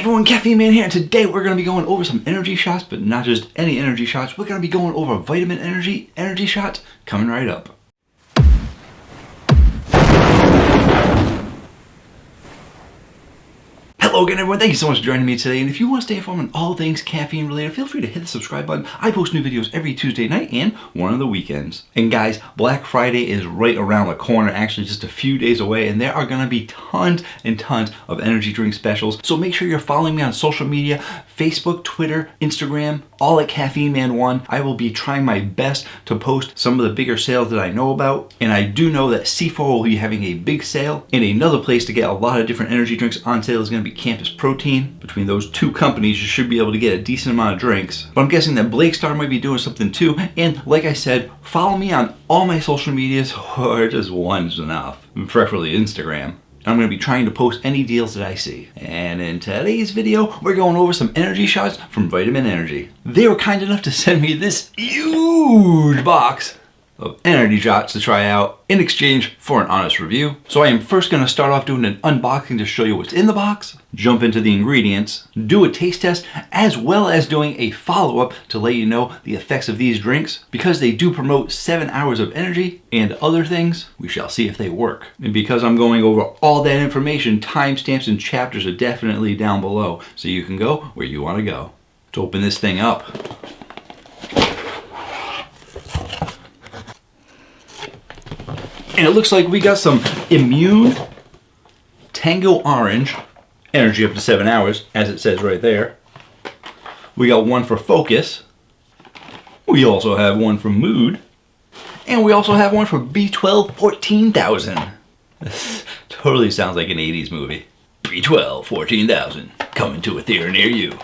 Everyone, Caffeine Man here, and today we're going to be going over some energy shots, but not just any energy shots. We're going to be going over vitamin energy shots coming right up. Hello again, everyone. Thank you so much for joining me today. And if you want to stay informed on all things caffeine related, feel free to hit the subscribe button. I post new videos every Tuesday night and one on the weekends. And guys, Black Friday is right around the corner, actually just a few days away, and there are going to be tons and tons of energy drink specials. So make sure you're following me on social media, Facebook, Twitter, Instagram, all at Caffeine Man 1. I will be trying my best to post some of the bigger sales that I know about. And I do know that C4 will be having a big sale. And another place to get a lot of different energy drinks on sale is going to be Campus Protein. Between those two companies, you should be able to get a decent amount of drinks. But I'm guessing that Blake Star might be doing something too. And like I said, follow me on all my social medias, or just one's enough, preferably Instagram. I'm going to be trying to post any deals that I see. And in today's video, we're going over some energy shots from Vitamin Energy. They were kind enough to send me this huge box of energy shots to try out in exchange for an honest review. So I am first going to start off doing an unboxing to show you what's in the box, jump into the ingredients, do a taste test, as well as doing a follow-up to let you know the effects of these drinks. Because they do promote 7 hours of energy and other things, we shall see if they work. And because I'm going over all that information, timestamps and chapters are definitely down below, so you can go where you want to go. To open this thing up, and it looks like we got some Immune Tango Orange, energy up to 7 hours, as it says right there. We got one for Focus. We also have one for Mood. And we also have one for B12 14,000. This totally sounds like an 80s movie. B12 14,000, coming to a theater near you.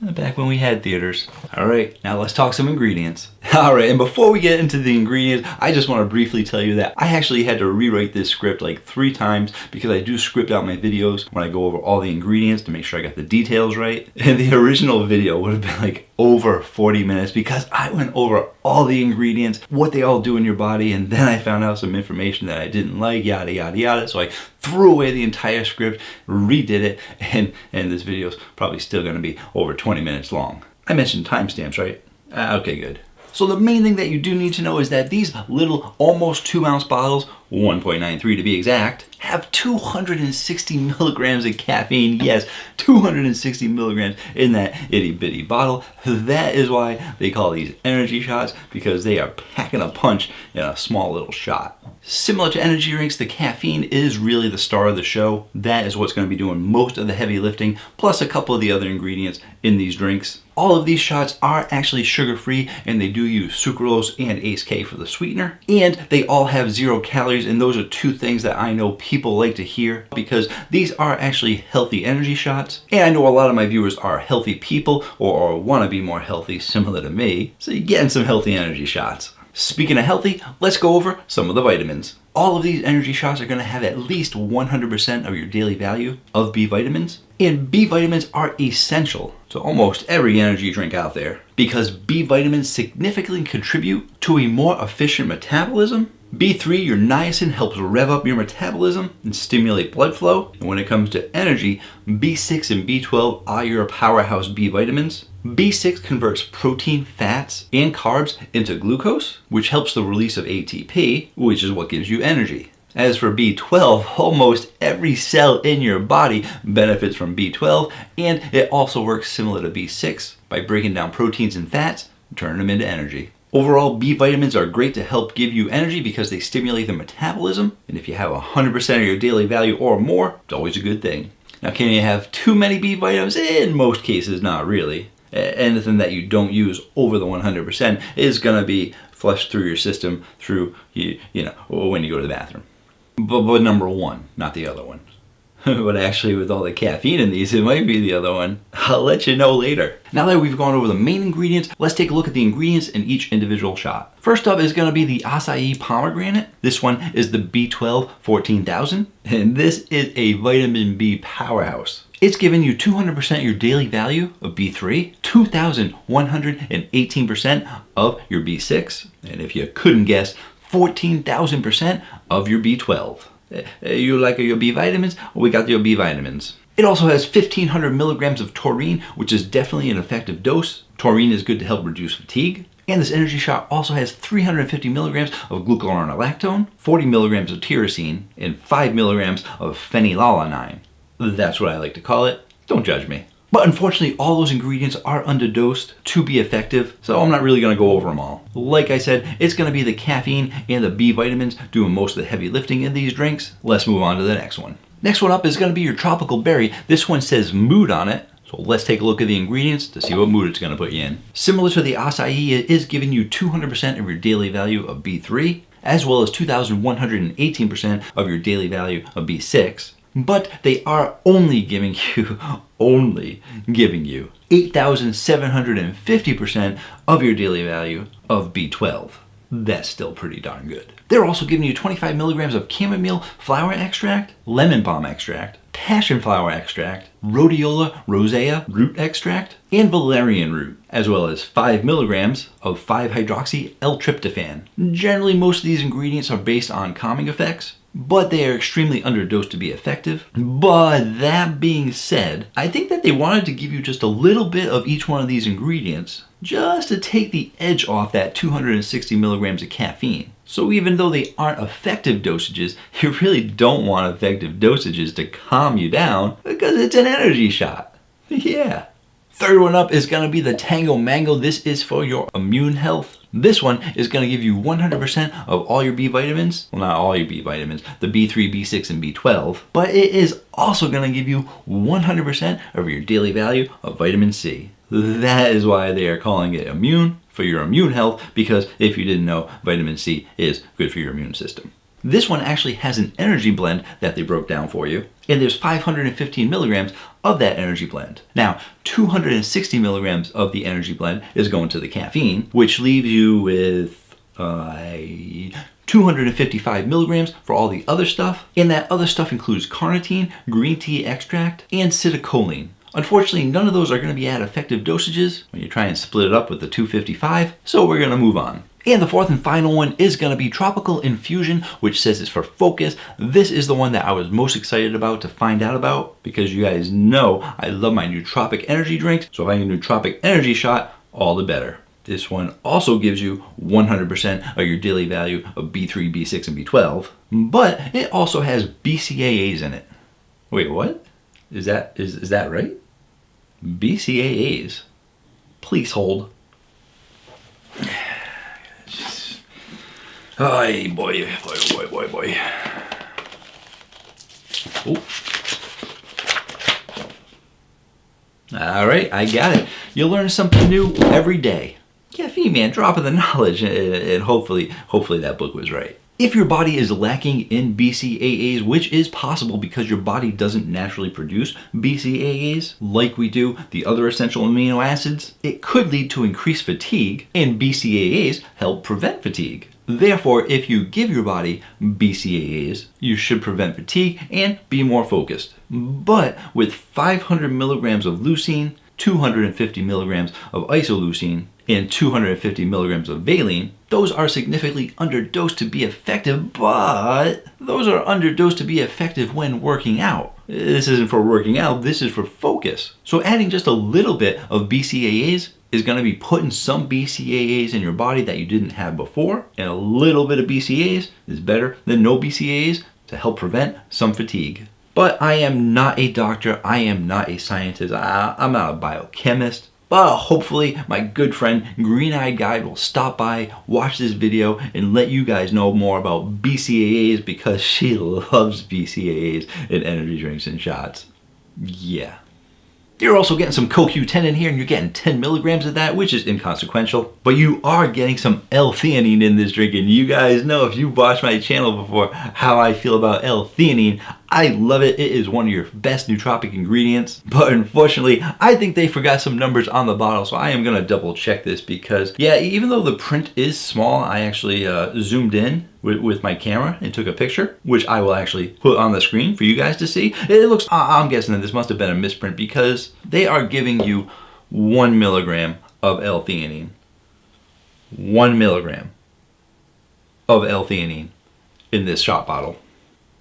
Back when we had theaters. Alright, now let's talk some ingredients. Alright, and before we get into the ingredients, I just want to briefly tell you that I actually had to rewrite this script like 3 times because I do script out my videos when I go over all the ingredients to make sure I got the details right. And the original video would have been like over 40 minutes because I went over all the ingredients, what they all do in your body, and then I found out some information that I didn't like, yada yada yada. So I threw away the entire script, redid it, and this video's probably still going to be over 20 minutes long. I mentioned timestamps, right? Okay, good. So the main thing that you do need to know is that these little almost 2-ounce bottles, 1.93 to be exact, have 260 milligrams of caffeine. Yes, 260 milligrams in that itty bitty bottle. That is why they call these energy shots, because they are packing a punch in a small little shot. Similar to energy drinks, the caffeine is really the star of the show. That is what's going to be doing most of the heavy lifting, plus a couple of the other ingredients in these drinks. All of these shots are actually sugar-free, and they do use sucralose and ACE-K for the sweetener. And they all have 0 calories, and those are 2 things that I know people like to hear because these are actually healthy energy shots. And I know a lot of my viewers are healthy people or want to be more healthy, similar to me. So you're getting some healthy energy shots. Speaking of healthy, let's go over some of the vitamins. All of these energy shots are going to have at least 100% of your daily value of B vitamins. And B vitamins are essential to almost every energy drink out there because B vitamins significantly contribute to a more efficient metabolism. B3, your niacin, helps rev up your metabolism and stimulate blood flow. And when it comes to energy, B6 and B12 are your powerhouse B vitamins. B6 converts protein, fats, and carbs into glucose, which helps the release of ATP, which is what gives you energy. As for B12, almost every cell in your body benefits from B12, and it also works similar to B6 by breaking down proteins and fats and turning them into energy. Overall, B vitamins are great to help give you energy because they stimulate the metabolism, and if you have 100% of your daily value or more, it's always a good thing. Now, can you have too many B vitamins? In most cases, not really. Anything that you don't use over the 100% is going to be flushed through your system through, you know, when you go to the bathroom. But number 1, not the other one. But actually, with all the caffeine in these, it might be the other one. I'll let you know later. Now that we've gone over the main ingredients, let's take a look at the ingredients in each individual shot. First up is going to be the acai pomegranate. This one is the B12 14,000, and this is a vitamin B powerhouse. It's giving you 200% your daily value of B3, 2,118% of your B6, and if you couldn't guess, 14,000% of your B12. You like your B vitamins? We got your B vitamins. It also has 1,500 milligrams of taurine, which is definitely an effective dose. Taurine is good to help reduce fatigue. And this energy shot also has 350 milligrams of glucuronolactone, 40 milligrams of tyrosine, and 5 milligrams of phenylalanine. That's what I like to call it. Don't judge me. But unfortunately, all those ingredients are underdosed to be effective, so I'm not really going to go over them all. Like I said, it's going to be the caffeine and the B vitamins doing most of the heavy lifting in these drinks. Let's move on to the next one. Next one up is going to be your tropical berry. This one says mood on it. So let's take a look at the ingredients to see what mood it's going to put you in. Similar to the acai, it is giving you 200% of your daily value of B3, as well as 2,118% of your daily value of B6. But they are only giving you 8,750% of your daily value of B12. That's still pretty darn good. They're also giving you 25 milligrams of chamomile flower extract, lemon balm extract, passion flower extract, rhodiola rosea root extract, and valerian root, as well as 5 milligrams of 5-hydroxy L-tryptophan. Generally, most of these ingredients are based on calming effects, but they are extremely underdosed to be effective. But that being said, I think that they wanted to give you just a little bit of each one of these ingredients just to take the edge off that 260 milligrams of caffeine. So even though they aren't effective dosages, you really don't want effective dosages to calm you down because it's an energy shot. Yeah. Third one up is going to be the Tango Mango. This is for your immune health. This one is going to give you 100% of all your B vitamins. Well, not all your B vitamins, the B3, B6, and B12. But it is also going to give you 100% of your daily value of vitamin C. That is why they are calling it immune, for your immune health, because if you didn't know, vitamin C is good for your immune system. This one actually has an energy blend that they broke down for you, and there's 515 milligrams of that energy blend. Now, 260 milligrams of the energy blend is going to the caffeine, which leaves you with 255 milligrams for all the other stuff, and that other stuff includes carnitine, green tea extract, and citicoline. Unfortunately, none of those are going to be at effective dosages when you try and split it up with the 255, so we're going to move on. And the fourth and final one is going to be Tropical Infusion, which says it's for focus. This is the one that I was most excited about to find out about, because you guys know I love my nootropic energy drinks, so if I can do nootropic energy shot, all the better. This one also gives you 100% of your daily value of B3, B6, and B12, but it also has BCAAs in it. Wait, what? Is that right? BCAAs. Please hold. Oh, boy. Oh. All right, I got it. You'll learn something new every day. Caffeine, man, drop of the knowledge, and hopefully that book was right. If your body is lacking in BCAAs, which is possible because your body doesn't naturally produce BCAAs like we do the other essential amino acids, it could lead to increased fatigue, and BCAAs help prevent fatigue. Therefore, if you give your body BCAAs, you should prevent fatigue and be more focused. But with 500 milligrams of leucine, 250 milligrams of isoleucine, and 250 milligrams of valine, those are significantly underdosed to be effective, but those are underdosed to be effective when working out. This isn't for working out, this is for focus. So adding just a little bit of BCAAs is going to be putting some BCAAs in your body that you didn't have before, and a little bit of BCAAs is better than no BCAAs to help prevent some fatigue. But I am not a doctor, I am not a scientist, I'm not a biochemist. But hopefully my good friend Green Eyed Guide will stop by, watch this video, and let you guys know more about BCAAs, because she loves BCAAs in energy drinks and shots. Yeah. You're also getting some CoQ10 in here, and you're getting 10 milligrams of that, which is inconsequential. But you are getting some L-theanine in this drink, and you guys know, if you've watched my channel before, how I feel about L-theanine. I love it. It is one of your best nootropic ingredients. But unfortunately, I think they forgot some numbers on the bottle, so I am going to double check this, because, yeah, even though the print is small, I actually zoomed in with my camera and took a picture, which I will actually put on the screen for you guys to see. It looks, I'm guessing that this must have been a misprint, because they are giving you 1 milligram of L-theanine. 1 milligram of L-theanine in this shot bottle.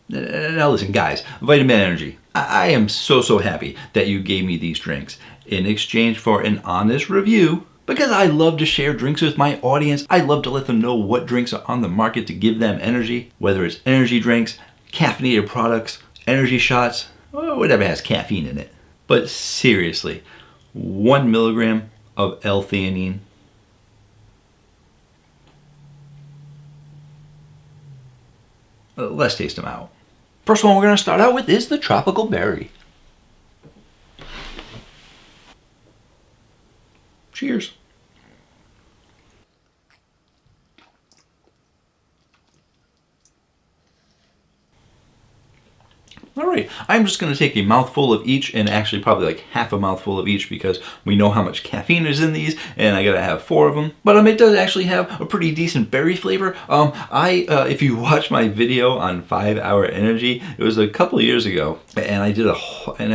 Now listen, guys, vitamin energy. I am so happy that you gave me these drinks in exchange for an honest review, because I love to share drinks with my audience. I love to let them know what drinks are on the market to give them energy, whether it's energy drinks, caffeinated products, energy shots, or whatever has caffeine in it. But seriously, 1 milligram of L-theanine. Let's taste them out. First one we're going to start out with is the tropical berry. Cheers. All right, I'm just going to take a mouthful of each, and actually probably like half a mouthful of each, because we know how much caffeine is in these, and I gotta have 4 of them. But it does actually have a pretty decent berry flavor. If you watch my video on 5 Hour Energy, it was a couple of years ago, and I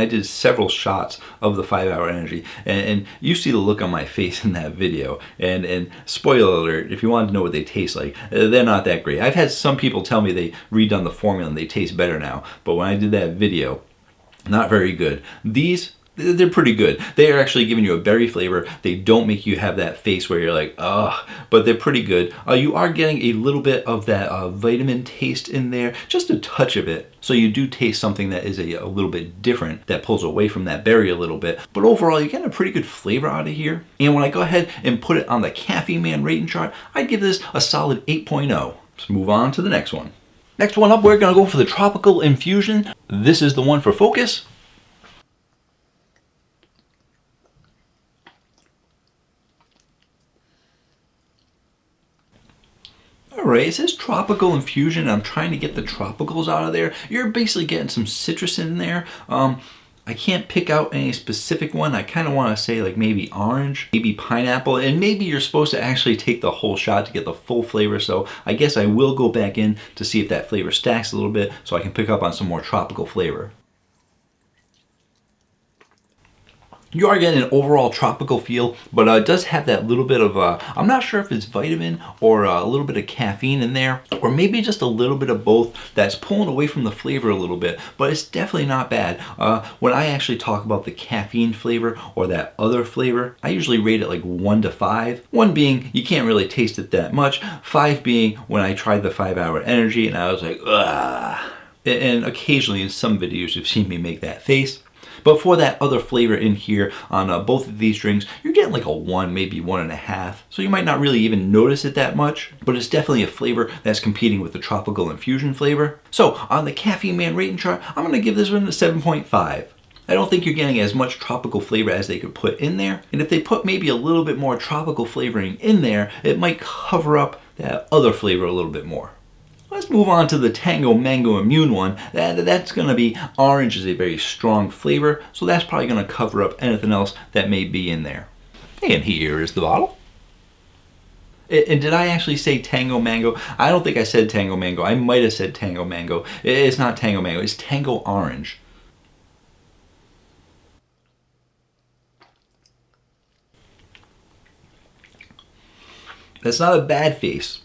did several shots of the 5 Hour Energy, and you see the look on my face in that video. And spoiler alert, if you want to know what they taste like, they're not that great. I've had some people tell me they redone the formula and they taste better now, but when I did that video, not very good. These, they're pretty good. They are actually giving you a berry flavor. They don't make you have that face where you're like, ugh, but they're pretty good. You are getting a little bit of that vitamin taste in there, just a touch of it. So you do taste something that is a little bit different, that pulls away from that berry a little bit. But overall, you're getting a pretty good flavor out of here. And when I go ahead and put it on the Caffeine Man rating chart, I'd give this a solid 8.0. Let's move on to the next one. Next one up, we're going to go for the Tropical Infusion. This is the one for focus. Alright, it says Tropical Infusion. I'm trying to get the tropicals out of there. You're basically getting some citrus in there. I can't pick out any specific one. I kind of want to say like maybe orange, maybe pineapple, and maybe you're supposed to actually take the whole shot to get the full flavor. So I guess I will go back in to see if that flavor stacks a little bit so I can pick up on some more tropical flavor. You are getting an overall tropical feel, but it does have that little bit of, I'm not sure if it's vitamin or a little bit of caffeine in there, or maybe just a little bit of both that's pulling away from the flavor a little bit, but it's definitely not bad. When I actually talk about the caffeine flavor or that other flavor, I usually rate it like 1 to 5. 1 being you can't really taste it that much, 5 being when I tried the 5 Hour Energy and I was like, ugh. And occasionally in some videos you've seen me make that face. But for that other flavor in here on both of these drinks, you're getting like a 1, maybe 1.5. So you might not really even notice it that much, but it's definitely a flavor that's competing with the Tropical Infusion flavor. So on the Caffeine Man rating chart, I'm going to give this one a 7.5. I don't think you're getting as much tropical flavor as they could put in there. And if they put maybe a little bit more tropical flavoring in there, it might cover up that other flavor a little bit more. Let's move on to the Tango Mango Immune one. That's going to be orange is a very strong flavor, so that's probably going to cover up anything else that may be in there. And here is the bottle. And did I actually say Tango Mango? I don't think I said Tango Mango. I might have said Tango Mango. It's not Tango Mango, it's Tango Orange. That's not a bad face.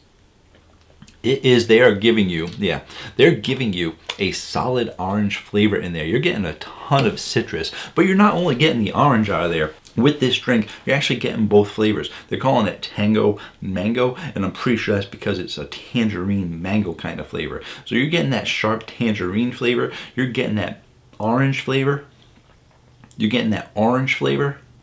It is, they're giving you a solid orange flavor in there. You're getting a ton of citrus, but you're not only getting the orange out of there. With this drink, you're actually getting both flavors. They're calling it Tango Mango, and I'm pretty sure that's because it's a tangerine mango kind of flavor. So you're getting that sharp tangerine flavor, you're getting that orange flavor,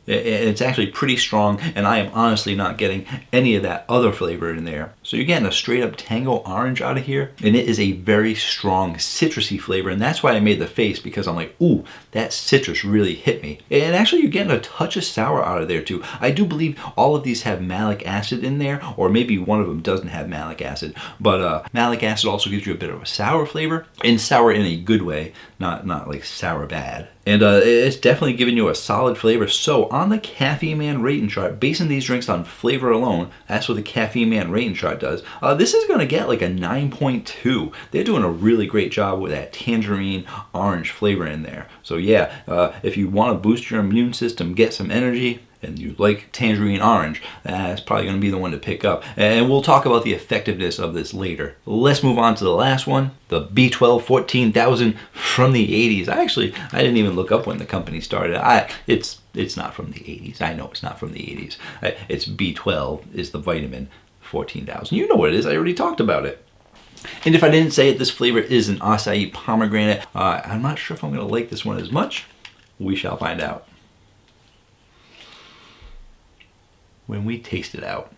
It's actually pretty strong, and I am honestly not getting any of that other flavor in there. So you're getting a straight up Tango Orange out of here, and it is a very strong citrusy flavor, and that's why I made the face, because I'm like, ooh, that citrus really hit me. And actually you're getting a touch of sour out of there too. I do believe all of these have malic acid in there, or maybe one of them doesn't have malic acid, but malic acid also gives you a bit of a sour flavor, and sour in a good way, not like sour bad. And it's definitely giving you a solid flavor. So on the Caffeine Man rating chart, basing these drinks on flavor alone, that's what the Caffeine Man rating chart does. This is going to get like a 9.2. They're doing a really great job with that tangerine orange flavor in there. So yeah, if you want to boost your immune system, get some energy, and you like tangerine orange, that's probably going to be the one to pick up. And we'll talk about the effectiveness of this later. Let's move on to the last one, the B12 14,000 from the 80s. I didn't even look up when the company started. It's not from the 80s. I know it's not from the 80s. It's B12 is the vitamin 14,000. You know what it is. I already talked about it. And if I didn't say it, this flavor is an acai pomegranate. I'm not sure if I'm going to like this one as much. We shall find out when we taste it out.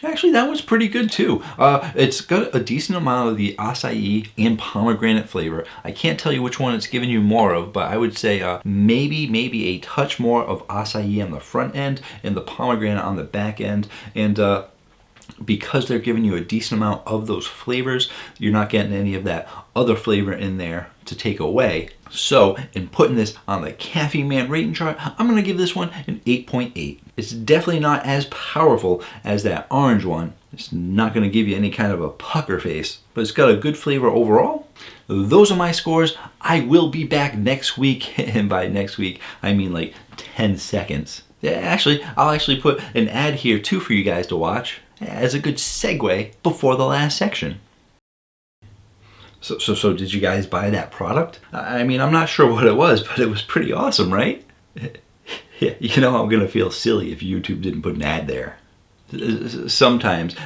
Actually, that was pretty good too. It's got a decent amount of the acai and pomegranate flavor. I can't tell you which one it's giving you more of, but I would say maybe a touch more of acai on the front end and the pomegranate on the back end. And because they're giving you a decent amount of those flavors, you're not getting any of that other flavor in there to take away. So in putting this on the Caffeine Man rating chart, I'm going to give this one an 8.8. It's definitely not as powerful as that orange one. It's not going to give you any kind of a pucker face, but it's got a good flavor overall. Those are my scores. I will be back next week, and by next week I mean like 10 seconds. Yeah, actually, I'll actually put an ad here too for you guys to watch as a good segue before the last section. So did you guys buy that product? I mean, I'm not sure what it was, but it was pretty awesome, right? Yeah, you know, I'm gonna feel silly if YouTube didn't put an ad there. Sometimes,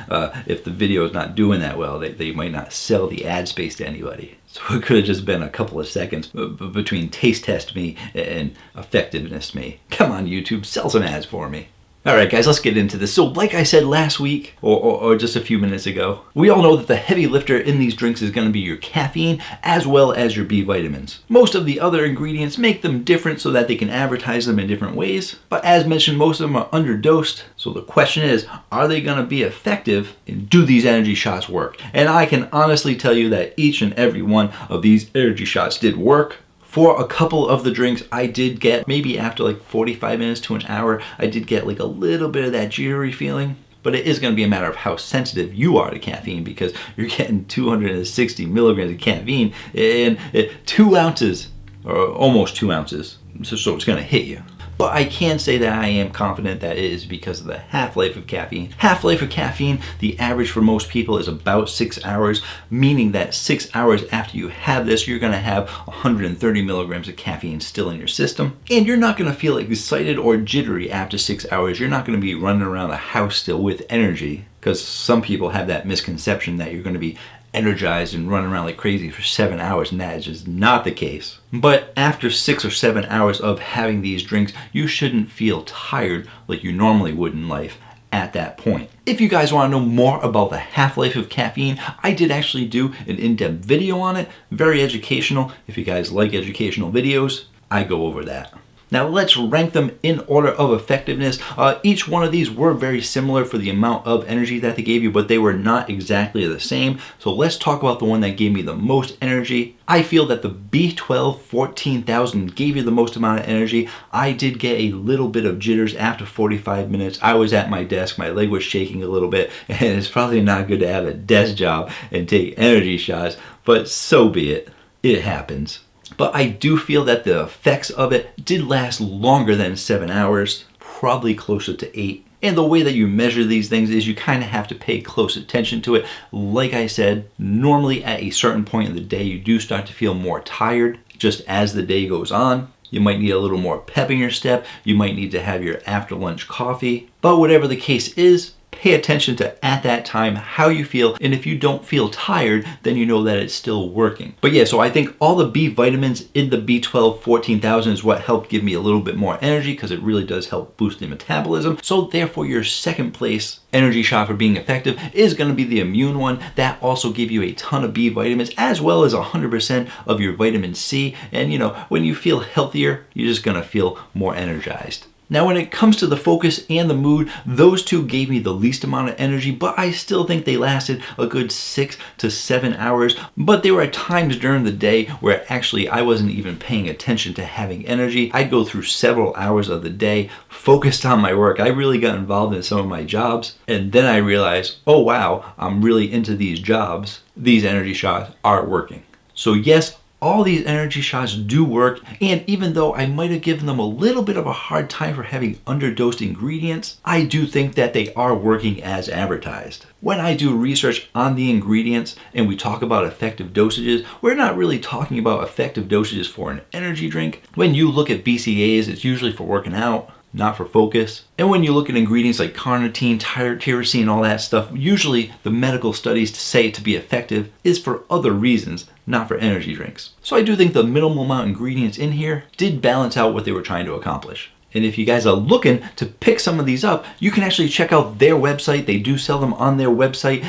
if the video is not doing that well, they might not sell the ad space to anybody. So it could have just been a couple of seconds between taste test me and effectiveness me. Come on, YouTube, sell some ads for me. Alright guys, let's get into this. So like I said last week, or just a few minutes ago, we all know that the heavy lifter in these drinks is going to be your caffeine as well as your B vitamins. Most of the other ingredients make them different so that they can advertise them in different ways, but as mentioned, most of them are underdosed. So the question is, are they going to be effective and do these energy shots work? And I can honestly tell you that each and every one of these energy shots did work. For a couple of the drinks, I did get, maybe after like 45 minutes to an hour, I did get like a little bit of that jittery feeling. But it is going to be a matter of how sensitive you are to caffeine, because you're getting 260 milligrams of caffeine in 2 ounces, or almost 2 ounces. So it's going to hit you. But I can say that I am confident that it is because of the half-life of caffeine. Half-life of caffeine, the average for most people is about 6 hours, meaning that 6 hours after you have this, you're going to have 130 milligrams of caffeine still in your system. And you're not going to feel excited or jittery after 6 hours. You're not going to be running around the house still with energy, because some people have that misconception that you're going to be energized and running around like crazy for 7 hours, and that is just not the case. But after 6 or 7 hours of having these drinks, you shouldn't feel tired like you normally would in life at that point. If you guys want to know more about the half-life of caffeine, I did actually do an in-depth video on it, very educational. If you guys like educational videos, I go over that. Now let's rank them in order of effectiveness. Each one of these were very similar for the amount of energy that they gave you, but they were not exactly the same. So let's talk about the one that gave me the most energy. I feel that the B12 14,000 gave you the most amount of energy. I did get a little bit of jitters after 45 minutes. I was at my desk, my leg was shaking a little bit, and it's probably not good to have a desk job and take energy shots, but so be it. It happens. But I do feel that the effects of it did last longer than 7 hours, probably closer to 8. And the way that you measure these things is you kind of have to pay close attention to it. Like I said, normally at a certain point in the day, you do start to feel more tired just as the day goes on. You might need a little more pep in your step. You might need to have your after lunch coffee. But whatever the case is, pay attention to at that time how you feel, and if you don't feel tired, then you know that it's still working. But yeah, so I think all the B vitamins in the B12 14,000 is what helped give me a little bit more energy, because it really does help boost the metabolism. So therefore your second place energy shot for being effective is going to be the immune one. That also gave you a ton of B vitamins as well as 100% of your vitamin C. And you know, when you feel healthier, you're just going to feel more energized. Now when it comes to the focus and the mood, those two gave me the least amount of energy, but I still think they lasted a good 6 to 7 hours. But there were times during the day where actually I wasn't even paying attention to having energy. I'd go through several hours of the day focused on my work. I really got involved in some of my jobs, and then I realized, oh wow, I'm really into these jobs. These energy shots are working. So yes, all these energy shots do work, and even though I might have given them a little bit of a hard time for having underdosed ingredients, I do think that they are working as advertised. When I do research on the ingredients and we talk about effective dosages, we're not really talking about effective dosages for an energy drink. When you look at BCAAs, it's usually for working out, not for focus. And when you look at ingredients like carnitine, tyrosine, all that stuff, usually the medical studies to say it to be effective is for other reasons, not for energy drinks. So I do think the minimal amount of ingredients in here did balance out what they were trying to accomplish. And if you guys are looking to pick some of these up, you can actually check out their website. They do sell them on their website.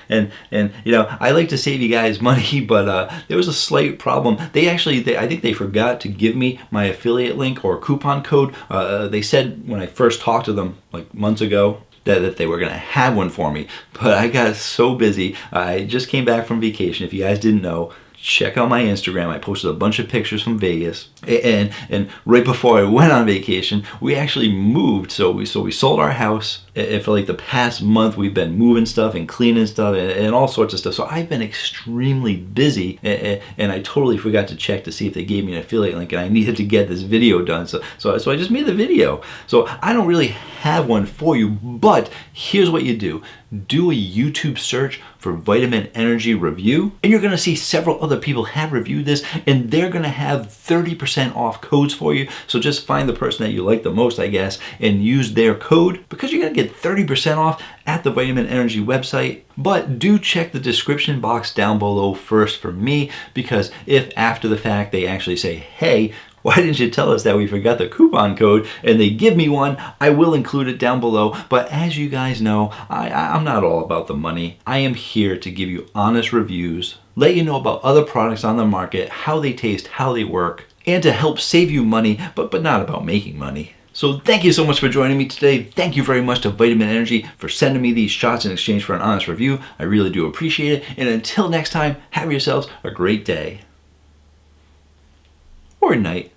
And you know, I like to save you guys money, but there was a slight problem. I think they forgot to give me my affiliate link or coupon code. They said when I first talked to them like months ago that they were going to have one for me, but I got so busy. I just came back from vacation. If you guys didn't know, check out my Instagram. I posted a bunch of pictures from Vegas, and right before I went on vacation, we actually moved. So we sold our house, and for like the past month, we've been moving stuff and cleaning stuff and all sorts of stuff. So I've been extremely busy, and I totally forgot to check to see if they gave me an affiliate link, and I needed to get this video done. So I just made the video. So I don't really have one for you, but here's what you do. Do a YouTube search for Vitamin Energy Review, and you're going to see several other people have reviewed this, and they're going to have 30% off codes for you. So just find the person that you like the most, I guess, and use their code, because you're going to get 30% off at the Vitamin Energy website. But do check the description box down below first for me, because if after the fact they actually say, hey, why didn't you tell us that we forgot the coupon code, and they give me one, I will include it down below. But as you guys know, I'm not all about the money. I am here to give you honest reviews, let you know about other products on the market, how they taste, how they work, and to help save you money, but not about making money. So thank you so much for joining me today. Thank you very much to Vitamin Energy for sending me these shots in exchange for an honest review. I really do appreciate it. And until next time, have yourselves a great day. Or night.